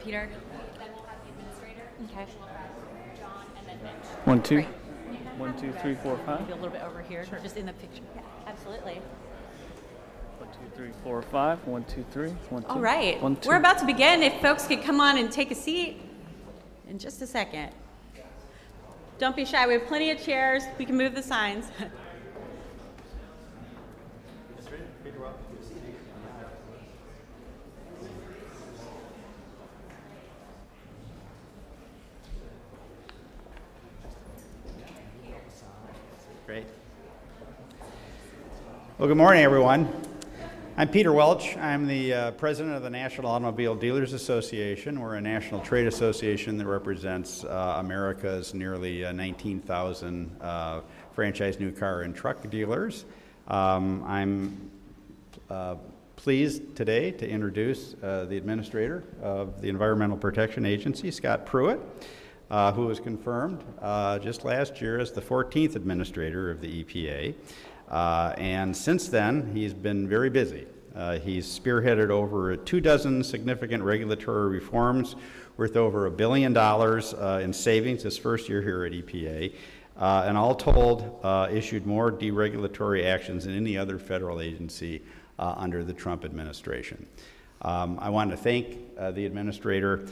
Peter. Then we'll have the administrator. Okay. We'll have John and then Mitch. 1, 2. Great. 1, 2, 3, 4, 5. Maybe a little bit over here, just in the picture. Yeah, absolutely. 1, 2, 3, 4, 5. 1, 2, 3. 1, 2. All right. 1, 2. We're about to begin. If folks could come on and take a seat in just a second. Don't be shy. We have plenty of chairs. We can move the signs. Great. Well, good morning, everyone. I'm Peter Welch. I'm the president of the National Automobile Dealers Association. We're a national trade association that represents America's nearly 19,000 franchise new car and truck dealers. I'm pleased today to introduce the administrator of the Environmental Protection Agency, Scott Pruitt, who was confirmed just last year as the 14th administrator of the EPA. And since then, he's been very busy. He's spearheaded over 24 significant regulatory reforms worth over $1 billion in savings his first year here at EPA, and all told, issued more deregulatory actions than any other federal agency under the Trump administration. I want to thank the administrator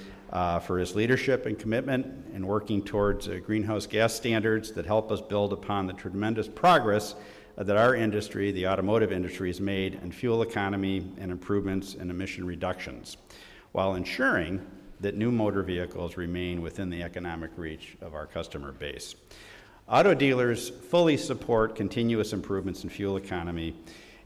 for his leadership and commitment in working towards greenhouse gas standards that help us build upon the tremendous progress that our industry, the automotive industry, has made in fuel economy and improvements in emission reductions, while ensuring that new motor vehicles remain within the economic reach of our customer base. Auto dealers fully support continuous improvements in fuel economy,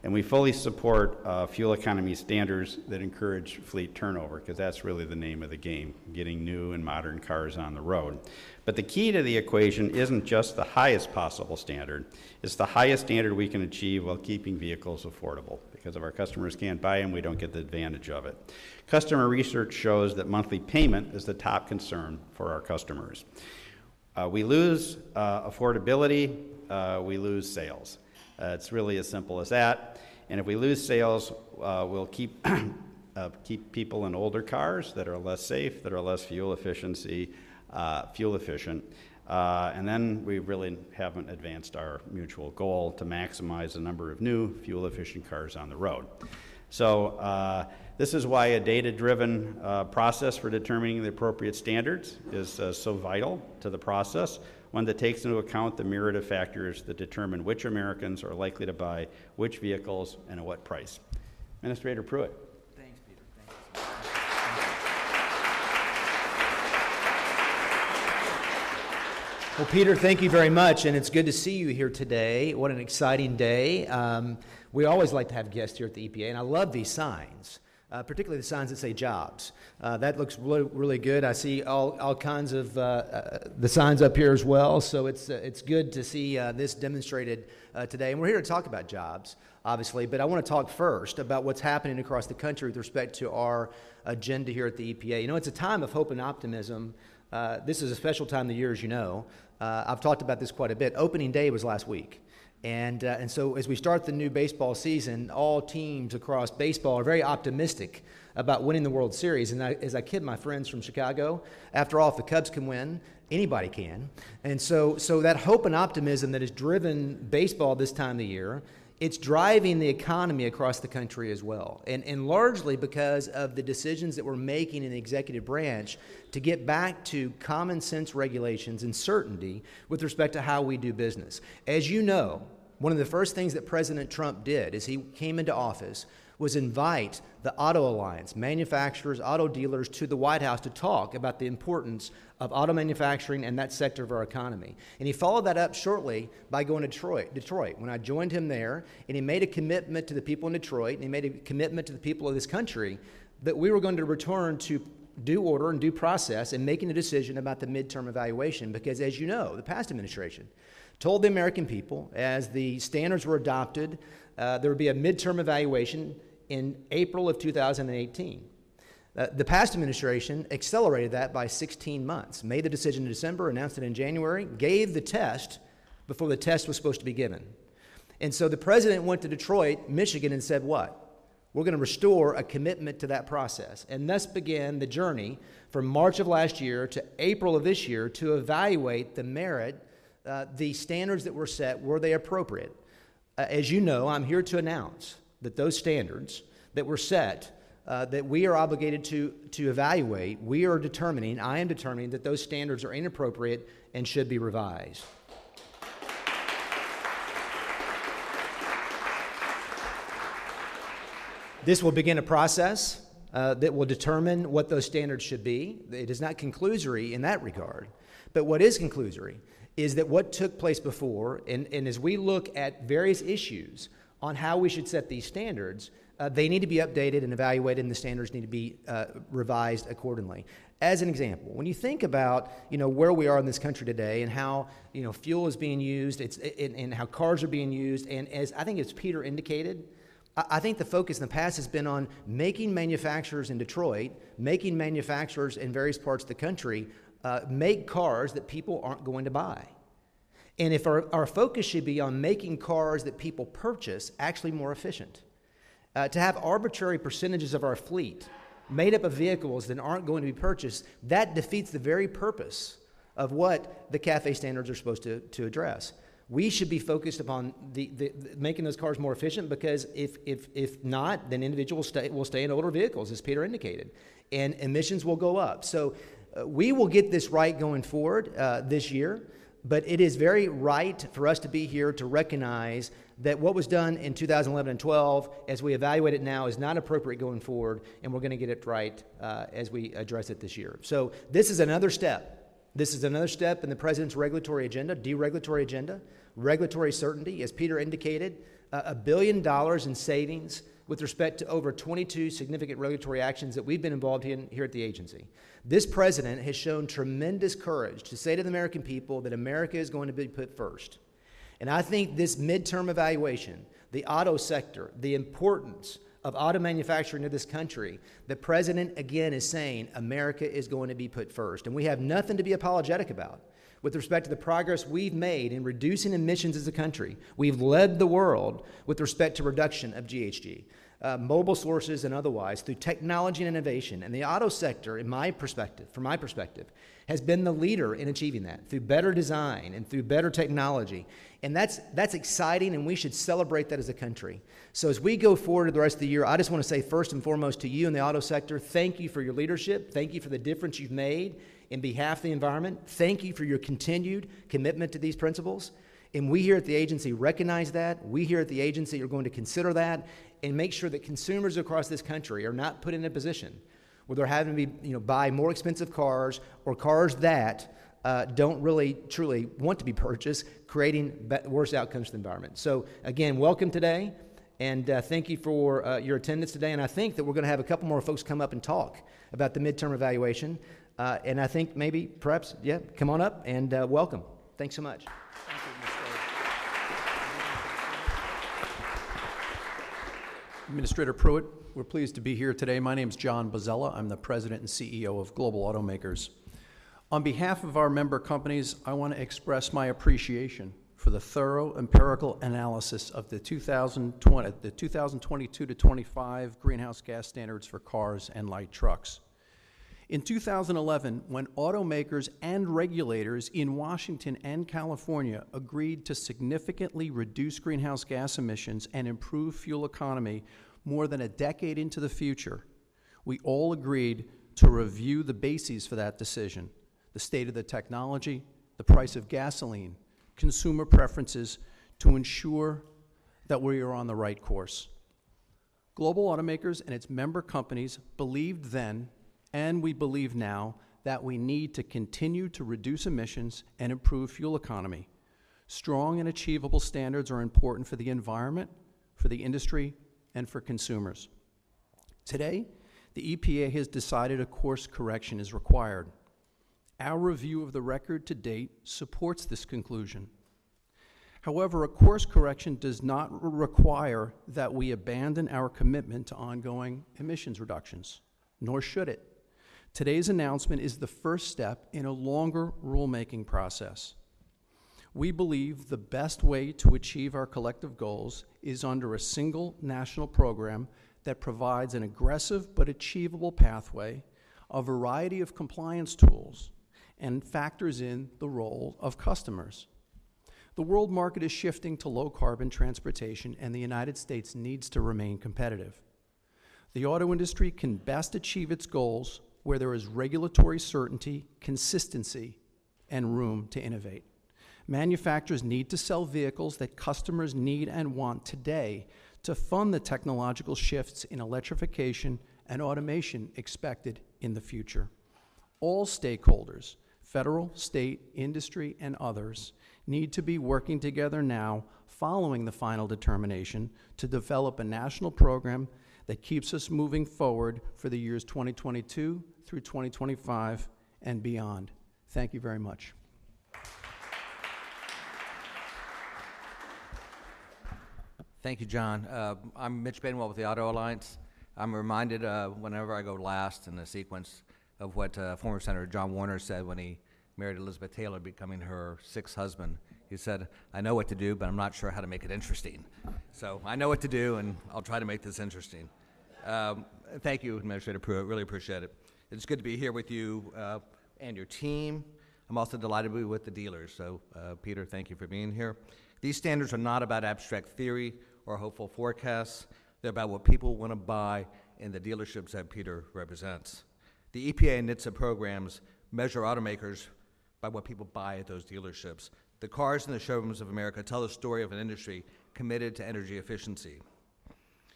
and we fully support fuel economy standards that encourage fleet turnover, because that's really the name of the game, getting new and modern cars on the road. But the key to the equation isn't just the highest possible standard, it's the highest standard we can achieve while keeping vehicles affordable, because if our customers can't buy them, we don't get the advantage of it. Customer research shows that monthly payment is the top concern for our customers. We lose affordability, we lose sales. It's really as simple as that. And if we lose sales, we'll keep people in older cars that are less safe, that are less fuel efficient, and then we really haven't advanced our mutual goal to maximize the number of new fuel-efficient cars on the road. So this is why a data-driven process for determining the appropriate standards is so vital to the process, one that takes into account the myriad of factors that determine which Americans are likely to buy which vehicles and at what price. Administrator Pruitt. Thanks, Peter. Thanks. Well, Peter, thank you very much, and it's good to see you here today. What an exciting day. We always like to have guests here at the EPA, and I love these signs. Particularly the signs that say jobs. That looks really, really good. I see all kinds of the signs up here as well, so it's good to see this demonstrated today. And we're here to talk about jobs, obviously, but I want to talk first about what's happening across the country with respect to our agenda here at the EPA. You know, it's a time of hope and optimism. This is a special time of the year, as you know. I've talked about this quite a bit. Opening day was last week. And so as we start the new baseball season, all teams across baseball are very optimistic about winning the World Series. And as I kid my friends from Chicago, after all, if the Cubs can win, anybody can. And so that hope and optimism that has driven baseball this time of the year, it's driving the economy across the country as well. And largely because of the decisions that we're making in the executive branch to get back to common sense regulations and certainty with respect to how we do business. As you know, one of the first things that President Trump did as he came into office was invite the Auto Alliance, manufacturers, auto dealers, to the White House to talk about the importance of auto manufacturing and that sector of our economy. And he followed that up shortly by going to Detroit. When I joined him there, and he made a commitment to the people in Detroit, and he made a commitment to the people of this country that we were going to return to due order and due process in making a decision about the midterm evaluation, because as you know, the past administration told the American people, as the standards were adopted, there would be a midterm evaluation in April of 2018. The past administration accelerated that by 16 months, made the decision in December, announced it in January, gave the test before the test was supposed to be given. And so the president went to Detroit, Michigan, and said what? We're going to restore a commitment to that process, and thus began the journey from March of last year to April of this year to evaluate the merit, the standards that were set, were they appropriate? As you know, I'm here to announce that those standards that were set, that we are obligated to evaluate, I am determining that those standards are inappropriate and should be revised. This will begin a process that will determine what those standards should be. It is not conclusory in that regard, but what is conclusory is that what took place before, and as we look at various issues on how we should set these standards, they need to be updated and evaluated, and the standards need to be revised accordingly. As an example, when you think about where we are in this country today and how fuel is being used, and how cars are being used, and as I think as Peter indicated, I think the focus in the past has been on making manufacturers in Detroit, making manufacturers in various parts of the country make cars that people aren't going to buy. And if our focus should be on making cars that people purchase actually more efficient. To have arbitrary percentages of our fleet made up of vehicles that aren't going to be purchased, that defeats the very purpose of what the CAFE standards are supposed to address. We should be focused upon making those cars more efficient, because if not, then individuals will stay in older vehicles, as Peter indicated, and emissions will go up. So we will get this right going forward this year, but it is very right for us to be here to recognize that what was done in 2011 and 12, as we evaluate it now, is not appropriate going forward, and we're going to get it right as we address it this year. So this is another step. This is another step in the President's regulatory agenda, deregulatory agenda, regulatory certainty. As Peter indicated, $1 billion in savings with respect to over 22 significant regulatory actions that we've been involved in here at the agency. This President has shown tremendous courage to say to the American people that America is going to be put first. And I think this midterm evaluation, the auto sector, the importance of auto manufacturing in this country, the President again is saying America is going to be put first. And we have nothing to be apologetic about with respect to the progress we've made in reducing emissions as a country. We've led the world with respect to reduction of GHG, mobile sources and otherwise, through technology and innovation. And the auto sector, from my perspective, has been the leader in achieving that through better design and through better technology. And that's exciting, and we should celebrate that as a country. So as we go forward to the rest of the year, I just want to say first and foremost to you in the auto sector, thank you for your leadership. Thank you for the difference you've made in behalf of the environment. Thank you for your continued commitment to these principles. And we here at the agency recognize that. We here at the agency are going to consider that and make sure that consumers across this country are not put in a position where they're having to be, buy more expensive cars, or cars that don't really truly want to be purchased, creating worse outcomes for the environment. So again, welcome today, and thank you for your attendance today. And I think that we're going to have a couple more folks come up and talk about the midterm evaluation. And I think maybe, perhaps, come on up and welcome. Thanks so much. Administrator Pruitt, we're pleased to be here today. My name is John Bozzella. I'm the President and CEO of Global Automakers. On behalf of our member companies, I want to express my appreciation for the thorough empirical analysis of the 2022 to 25 greenhouse gas standards for cars and light trucks. In 2011, when automakers and regulators in Washington and California agreed to significantly reduce greenhouse gas emissions and improve fuel economy more than a decade into the future, we all agreed to review the bases for that decision: the state of the technology, the price of gasoline, consumer preferences, to ensure that we are on the right course. Global Automakers and its member companies believed then, and we believe now, that we need to continue to reduce emissions and improve fuel economy. Strong and achievable standards are important for the environment, for the industry, and for consumers. Today, the EPA has decided a course correction is required. Our review of the record to date supports this conclusion. However, a course correction does not require that we abandon our commitment to ongoing emissions reductions, nor should it. Today's announcement is the first step in a longer rulemaking process. We believe the best way to achieve our collective goals is under a single national program that provides an aggressive but achievable pathway, a variety of compliance tools, and factors in the role of customers. The world market is shifting to low-carbon transportation, and the United States needs to remain competitive. The auto industry can best achieve its goals where there is regulatory certainty, consistency, and room to innovate. Manufacturers need to sell vehicles that customers need and want today to fund the technological shifts in electrification and automation expected in the future. All stakeholders, federal, state, industry, and others, need to be working together now following the final determination to develop a national program that keeps us moving forward for the years 2022 through 2025 and beyond. Thank you very much. Thank you, John. I'm Mitch Bainwell with the Auto Alliance. I'm reminded whenever I go last in the sequence of what former Senator John Warner said when he married Elizabeth Taylor, becoming her sixth husband. He said, "I know what to do, but I'm not sure how to make it interesting." So I know what to do, and I'll try to make this interesting. Thank you, Administrator Pruitt. Really appreciate it. It's good to be here with you and your team. I'm also delighted to be with the dealers. So, Peter, thank you for being here. These standards are not about abstract theory or hopeful forecasts. They're about what people want to buy in the dealerships that Peter represents. The EPA and NHTSA programs measure automakers by what people buy at those dealerships. The cars in the showrooms of America tell the story of an industry committed to energy efficiency,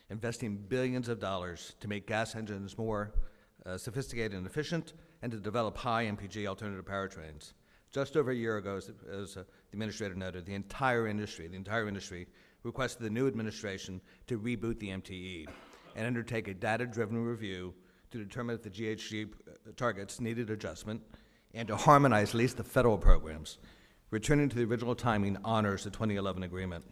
investing billions of dollars to make gas engines more sophisticated and efficient, and to develop high MPG alternative powertrains. Just over a year ago, as the Administrator noted, the entire industry requested the new administration to reboot the MTE and undertake a data-driven review to determine if the GHG targets needed adjustment and to harmonize at least the federal programs. Returning to the original timing honors the 2011 agreement.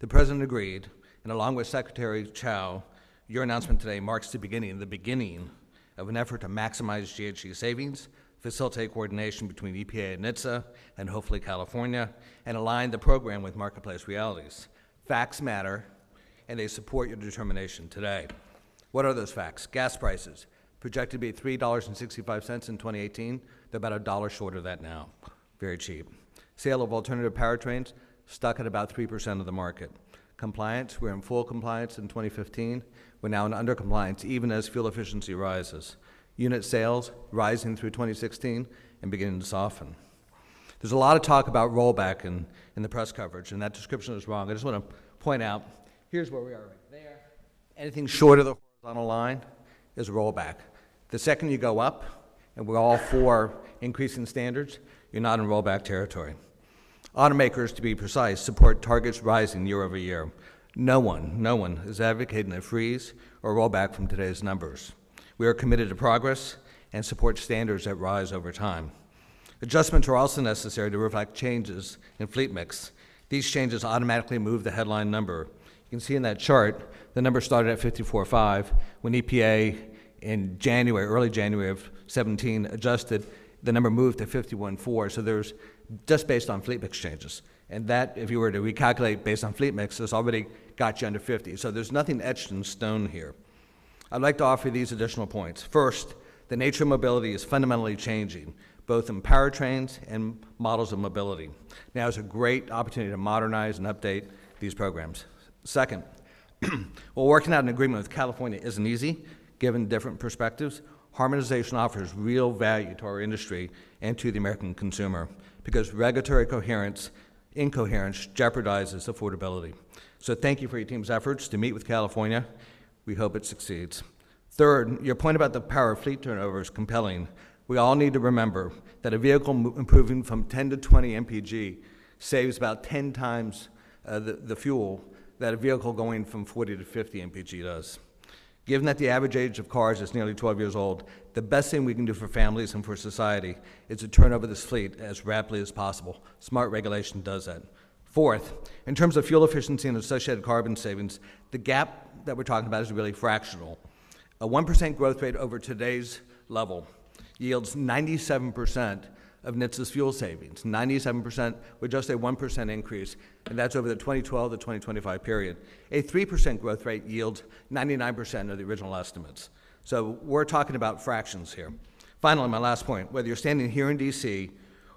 The President agreed, and along with Secretary Chow, your announcement today marks the beginning of an effort to maximize GHG savings, facilitate coordination between EPA and NHTSA, and hopefully California, and align the program with marketplace realities. Facts matter, and they support your determination today. What are those facts? Gas prices, projected to be $3.65 in 2018. They're about $1 short of that now. Very cheap. Sale of alternative powertrains, stuck at about 3% of the market. Compliance, we're in full compliance in 2015. We're now in under compliance even as fuel efficiency rises. Unit sales rising through 2016 and beginning to soften. There's a lot of talk about rollback in the press coverage, and that description is wrong. I just want to point out, here's where we are right there. Anything short of the horizontal line is rollback. The second you go up, and we're all for increasing standards, you're not in rollback territory. Automakers, to be precise, support targets rising year over year. No one is advocating a freeze or rollback from today's numbers. We are committed to progress and support standards that rise over time. Adjustments are also necessary to reflect changes in fleet mix. These changes automatically move the headline number. You can see in that chart, the number started at 54.5 when EPA in early January of 17 adjusted, the number moved to 51.4, so there's just based on fleet mix changes. And that, if you were to recalculate based on fleet mix, has already got you under 50. So there's nothing etched in stone here. I'd like to offer these additional points. First, the nature of mobility is fundamentally changing, both in powertrains and models of mobility. Now is a great opportunity to modernize and update these programs. Second, while working out an agreement with California isn't easy, given different perspectives, harmonization offers real value to our industry and to the American consumer because regulatory incoherence jeopardizes affordability. So thank you for your team's efforts to meet with California. We hope it succeeds. Third, your point about the power of fleet turnover is compelling. We all need to remember that a vehicle improving from 10 to 20 MPG saves about 10 times the fuel that a vehicle going from 40 to 50 MPG does. Given that the average age of cars is nearly 12 years old, the best thing we can do for families and for society is to turn over this fleet as rapidly as possible. Smart regulation does that. Fourth, in terms of fuel efficiency and associated carbon savings, the gap that we're talking about is really fractional. A 1% growth rate over today's level yields 97% of NHTSA's fuel savings, 97% with just a 1% increase, and that's over the 2012 to 2025 period. A 3% growth rate yields 99% of the original estimates. So we're talking about fractions here. Finally, my last point, whether you're standing here in DC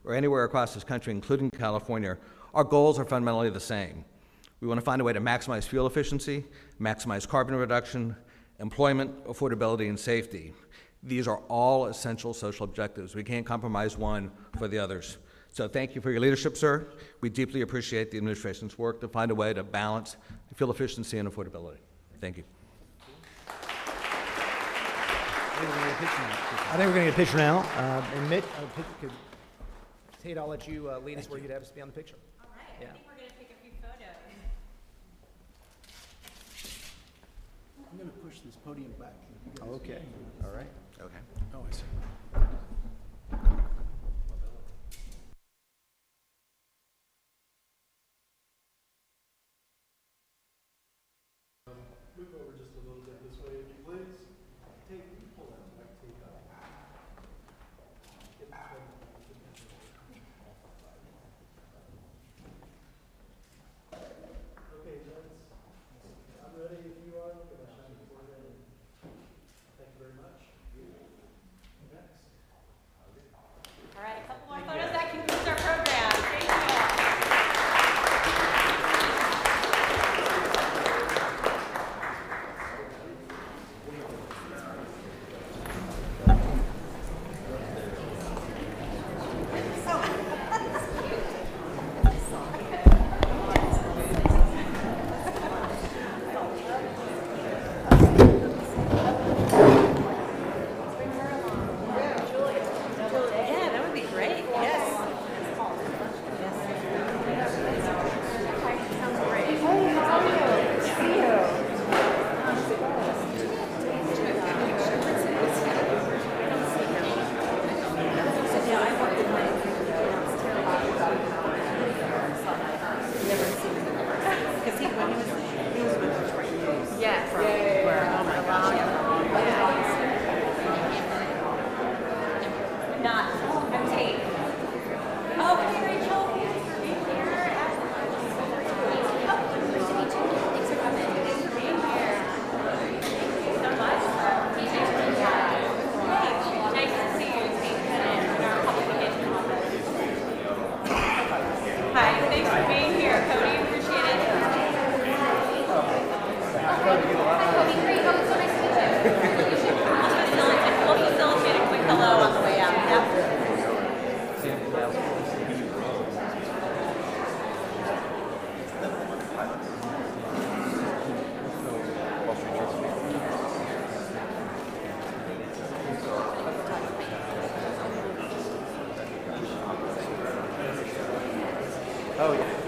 or anywhere across this country, including California, our goals are fundamentally the same. We want to find a way to maximize fuel efficiency, maximize carbon reduction, employment, affordability, and safety. These are all essential social objectives. We can't compromise one for the others. So thank you for your leadership, sir. We deeply appreciate the administration's work to find a way to balance fuel efficiency and affordability. Thank you. I think we're going to get a picture now. And Mitch, Tate, I'll let you lead us where you'd have us be on the picture. All right, Yeah. I think we're going to take a few photos. I'm going to push this podium back. You guys Okay, all right. Okay. Oh, I see. Move over just a little bit this way, if you please. Take, you pull that white tape out. Get the okay, that's, I'm ready if you are. Look at my shiny forehead. Thank you very much. Next. All right, a couple more photos. That concludes our program. Thank you. Yeah, that would be great. Yes. Not. I'm Tate. Oh, hey, Rachel. Thanks for being here. Thanks for coming. Thanks for being here. Thank you so much. Nice to see you, Tate Bennett, in our public engagement office. Hi, thanks for being here, Cody. Appreciate it. Hi, Cody. Great. Oh, so nice to meet you. We'll facilitate a quick hello on the way out. Yep. Oh, yeah.